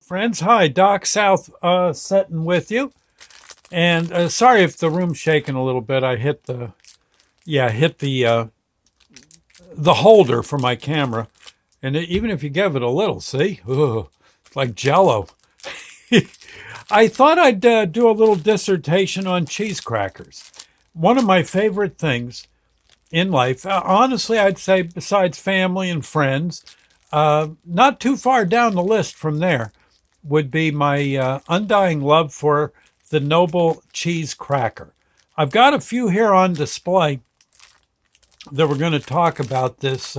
friends. Hi, Doc South sitting with you. And sorry if the room's shaking a little bit. I hit the holder for my camera. And even if you give it a little, see? Ooh, it's like jello. I thought I'd do a little dissertation on cheese crackers. One of my favorite things in life, honestly, I'd say besides family and friends, not too far down the list from there would be my undying love for the Noble cheese cracker. I've got a few here on display that we're going to talk about this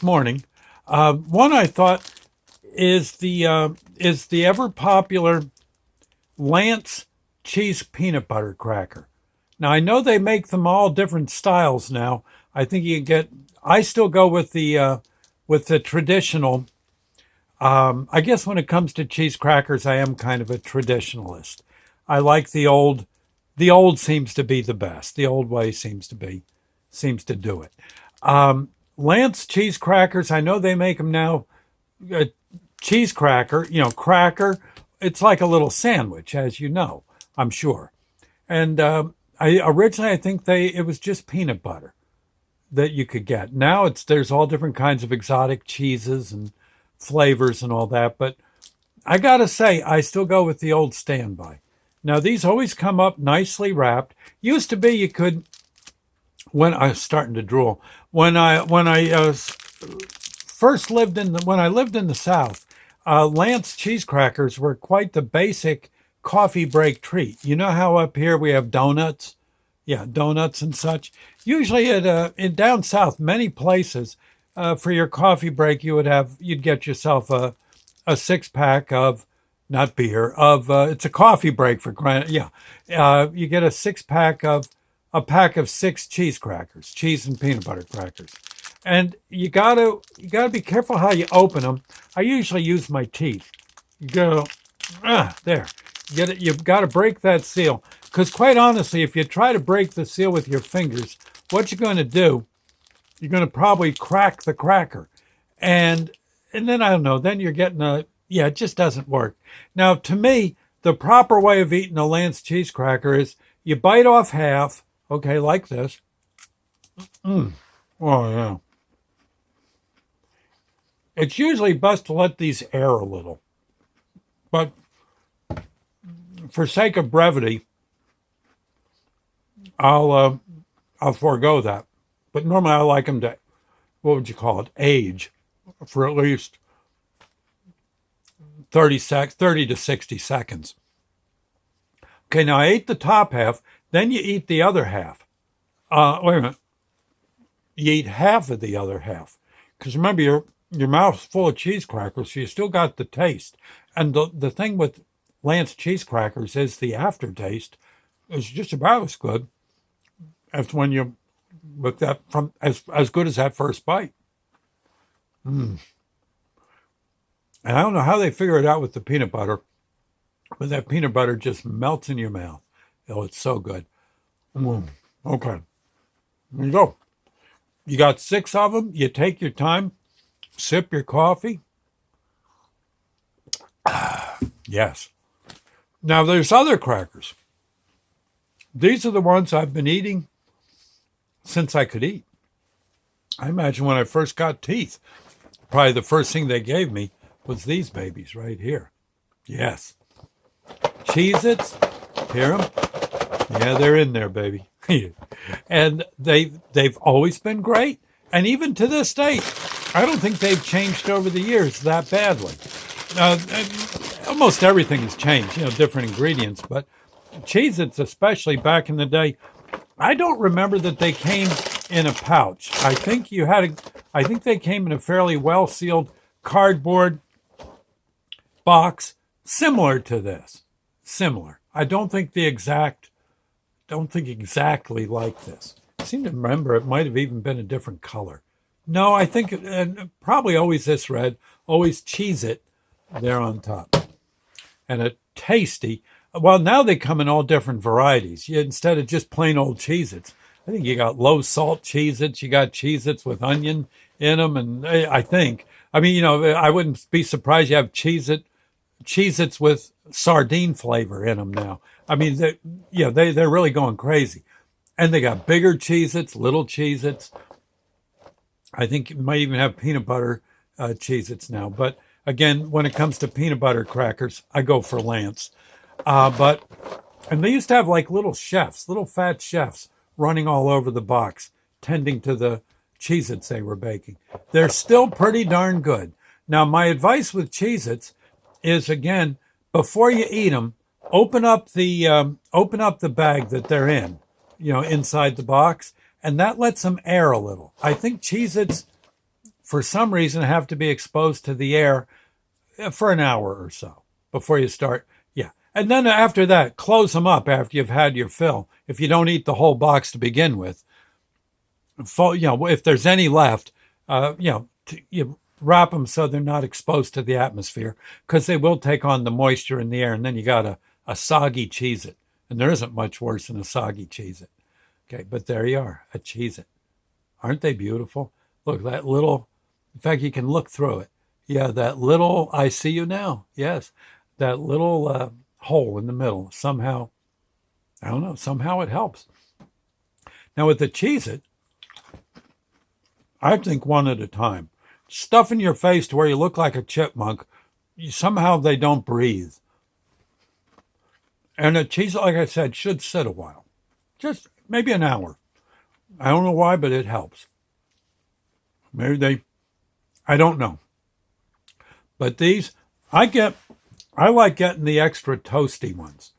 morning. One I thought is the ever popular Lance cheese peanut butter cracker. Now I know they make them all different styles now. I think you can get. I still go with the traditional. I guess when it comes to cheese crackers, I am kind of a traditionalist. I like the old. The old seems to be the best. The old way seems to do it. Lance cheese crackers. I know they make them now. Cheese cracker, cracker. It's like a little sandwich, as you know, I'm sure. And I think it was just peanut butter that you could get. Now there's all different kinds of exotic cheeses and flavors and all that. But I gotta say, I still go with the old standby. Now these always come up nicely wrapped. Used to be you could. When I was starting to drool, when I first lived when I lived in the South, Lance cheese crackers were quite the basic coffee break treat. You know how up here we have donuts? Yeah, donuts and such. Usually in down south, many places, for your coffee break, you'd get yourself a 6 pack of, not beer, it's a coffee break for granted. Yeah. You get a pack of 6 cheese crackers, cheese and peanut butter crackers. And you gotta be careful how you open them. I usually use my teeth. You go, there. Get it. You've got to break that seal. Because quite honestly, if you try to break the seal with your fingers, what you're going to do, you're going to probably crack the cracker. And then I don't know, then you're getting it just doesn't work. Now, to me, the proper way of eating a Lance cheese cracker is you bite off half, okay, like this. Oh, yeah. It's usually best to let these air a little. But for sake of brevity, I'll forego that. But normally I like them to, what would you call it, age for at least 30 to 60 seconds. Okay, now I ate the top half, then you eat the other half. Wait a minute. You eat half of the other half. Because remember, your mouth's full of cheese crackers, so you still got the taste. And the thing with Lance cheese crackers is the aftertaste is just about as good as when you with that from as good as that first bite. And I don't know how they figure it out with the peanut butter, but that peanut butter just melts in your mouth. Oh, it's so good. Okay, there you go. You got 6 of them. You take your time, sip your coffee. Yes. Now there's other crackers. These are the ones I've been eating since I could eat. I imagine when I first got teeth, probably the first thing they gave me was these babies right here. Yes. Cheez-Its, hear them? Yeah, they're in there, baby. And they've always been great. And even to this day, I don't think they've changed over the years that badly. Almost everything has changed, different ingredients, but Cheez-Its, especially back in the day, I don't remember that they came in a pouch. I think they came in a fairly well sealed cardboard box, similar to this. Similar. I don't think exactly like this. I seem to remember it might have even been a different color. No, I think probably always this red, always Cheez-It there on top. And a tasty, well, now they come in all different varieties. Instead of just plain old Cheez-Its, I think you got low salt Cheez-Its, you got Cheez-Its with onion in them, and I think I mean, I wouldn't be surprised you have Cheez-Its with sardine flavor in them now. I mean, they're really going crazy. And they got bigger Cheez-Its, little Cheez-Its. I think you might even have peanut butter Cheez-Its now. But again, when it comes to peanut butter crackers, I go for Lance. And they used to have like little chefs, little fat chefs running all over the box, tending to the Cheez-Its they were baking. They're still pretty darn good. Now, my advice with Cheez-Its is, again, before you eat them, open up the bag that they're in, inside the box, and that lets them air a little. I think Cheez-Its, for some reason, have to be exposed to the air for an hour or so before you start. Yeah. And then after that, close them up after you've had your fill. If you don't eat the whole box to begin with, if there's any left, you wrap them so they're not exposed to the atmosphere, because they will take on the moisture in the air, and then you got a soggy Cheez-It. And there isn't much worse than a soggy Cheez-It. Okay, but there you are, a Cheez-It. Aren't they beautiful? Look, that little, in fact, you can look through it. Yeah, that little, I see you now. Yes, that little hole in the middle. Somehow, I don't know, somehow it helps. Now with the Cheez-It, I think one at a time. Stuff in your face to where you look like a chipmunk. Somehow they don't breathe. And a Cheez-It, like I said, should sit a while. Just maybe an hour. I don't know why, but it helps. I don't know. But these, I like getting the extra toasty ones.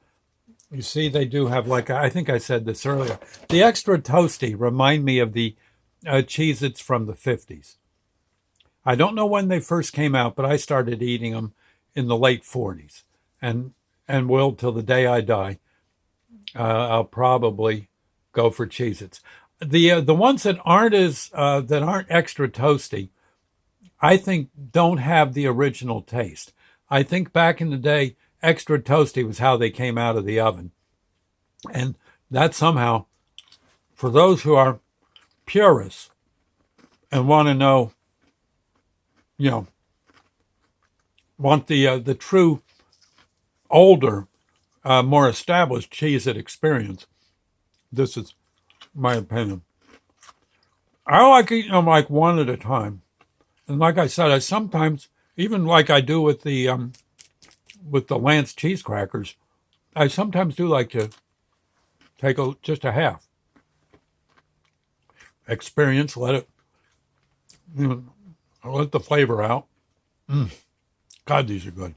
You see, they do have I think I said this earlier. The extra toasty remind me of the Cheez-Its from the 50s. I don't know when they first came out, but I started eating them in the late 40s, and will till the day I die. I'll probably go for Cheez-Its. The ones that aren't extra toasty, I think don't have the original taste. I think back in the day, extra toasty was how they came out of the oven, and that somehow, for those who are purists and want to know, want the true, older, more established Cheez-It experience, this is my opinion. I like eating them like one at a time. And like I said, I sometimes, even like I do with the Lance cheese crackers, I sometimes do like to take just a half. Experience, let the flavor out. God, these are good.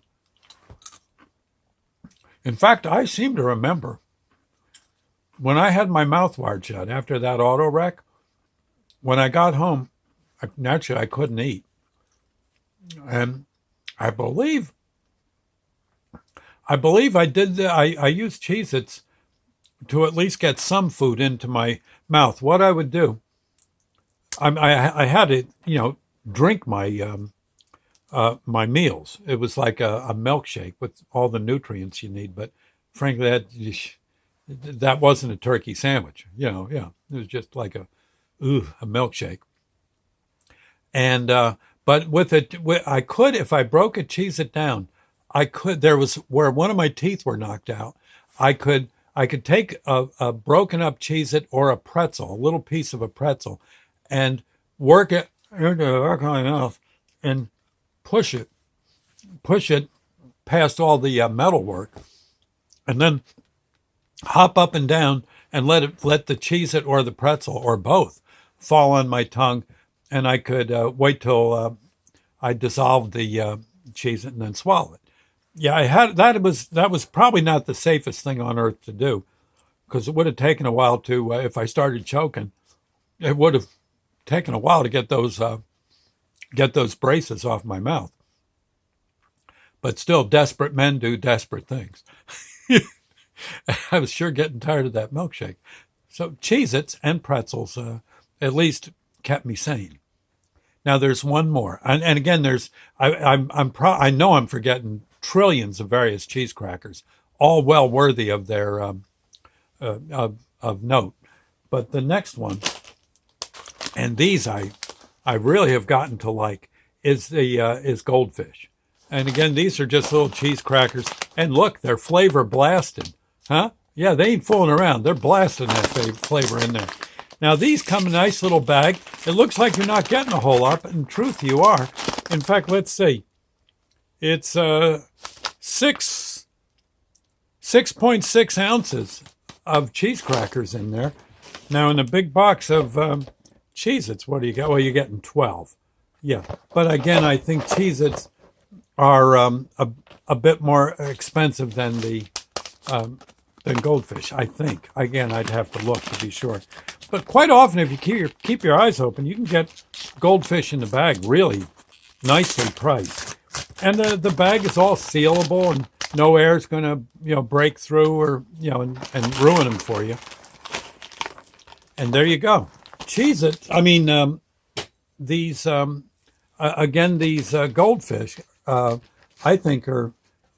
In fact, I seem to remember when I had my mouth wired shut after that auto wreck, when I got home, naturally I couldn't eat. And I believe I did I used Cheez-Its to at least get some food into my mouth. What I would do, I had to, drink my my meals. It was like a milkshake with all the nutrients you need. But frankly, that wasn't a turkey sandwich. It was just like a milkshake. And but with it, I could, if I broke a Cheez-It down, I could. There was where one of my teeth were knocked out. I could take a broken up Cheez-It or a pretzel, a little piece of a pretzel, and work it into the back of my mouth and push it past all the metal work, and then hop up and down and let the Cheez-It or the pretzel or both fall on my tongue, and I could wait till I dissolved the Cheez-It and then swallow it. Yeah, I had that was probably not the safest thing on earth to do, because it would have taken a while to if I started choking, it would have taken a while to get those braces off my mouth. But still, desperate men do desperate things. I was sure getting tired of that milkshake. So Cheez-Its and pretzels at least kept me sane. Now there's one more, and again I know I'm forgetting trillions of various cheese crackers, all well worthy of their of note. But the next one, and these I really have gotten to like, is Goldfish. And again, these are just little cheese crackers. And look, they're flavor blasted, huh? Yeah, they ain't fooling around. They're blasting that flavor in there. Now these come in a nice little bag. It looks like you're not getting a whole lot, but in truth you are. In fact, let's see. It's 6.6 ounces of cheese crackers in there. Now in a big box of Cheez-Its, what do you get? Well, you're getting 12. Yeah, but again, I think Cheez-Its are a bit more expensive than than Goldfish, I think. Again, I'd have to look to be sure. But quite often, if you keep your eyes open, you can get Goldfish in the bag really nicely priced. And the bag is all sealable, and no air is going to break through or and ruin them for you. And there you go. Cheez-It. I mean, these these Goldfish, I think are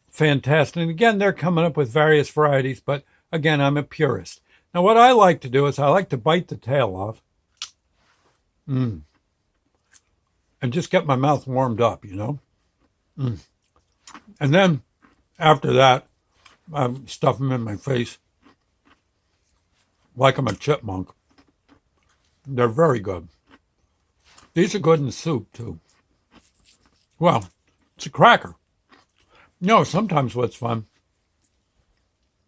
fantastic. And again, they're coming up with various varieties, but again, I'm a purist. Now, what I like to do is I like to bite the tail off and just get my mouth warmed up, And then after that, I stuff them in my face like I'm a chipmunk. They're very good. These are good in soup, too. Well, it's a cracker. Sometimes what's fun,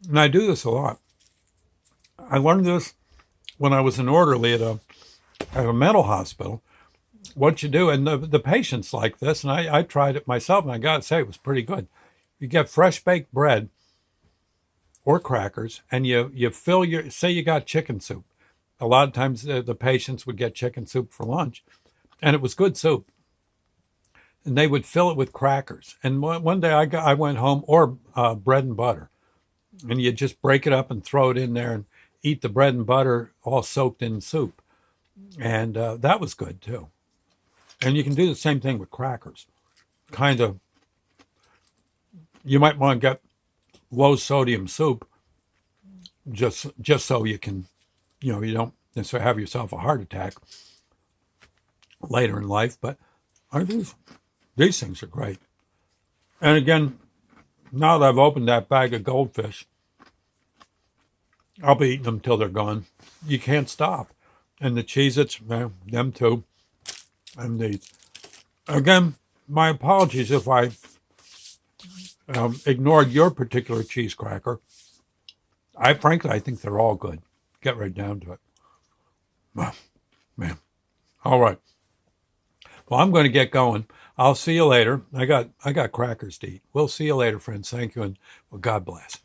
and I do this a lot, I learned this when I was an orderly at a mental hospital. What you do, and the patients like this, and I tried it myself, and I got to say it was pretty good. You get fresh baked bread or crackers, and you fill say you got chicken soup. A lot of times the patients would get chicken soup for lunch, and it was good soup. And they would fill it with crackers. And one day I went home, or bread and butter, and you just break it up and throw it in there and eat the bread and butter all soaked in soup. And that was good too. And you can do the same thing with crackers. You might want to get low sodium soup just so you can, you don't necessarily have yourself a heart attack later in life. But these things are great. And again, now that I've opened that bag of Goldfish, I'll be eating them till they're gone. You can't stop. And the Cheez-Its, them too. And these. Again, my apologies if I ignored your particular cheese cracker. Frankly, I think they're all good. Get right down to it. Oh, man. All right. Well, I'm going to get going. I'll see you later. I got crackers to eat. We'll see you later, friends. Thank you, and God bless.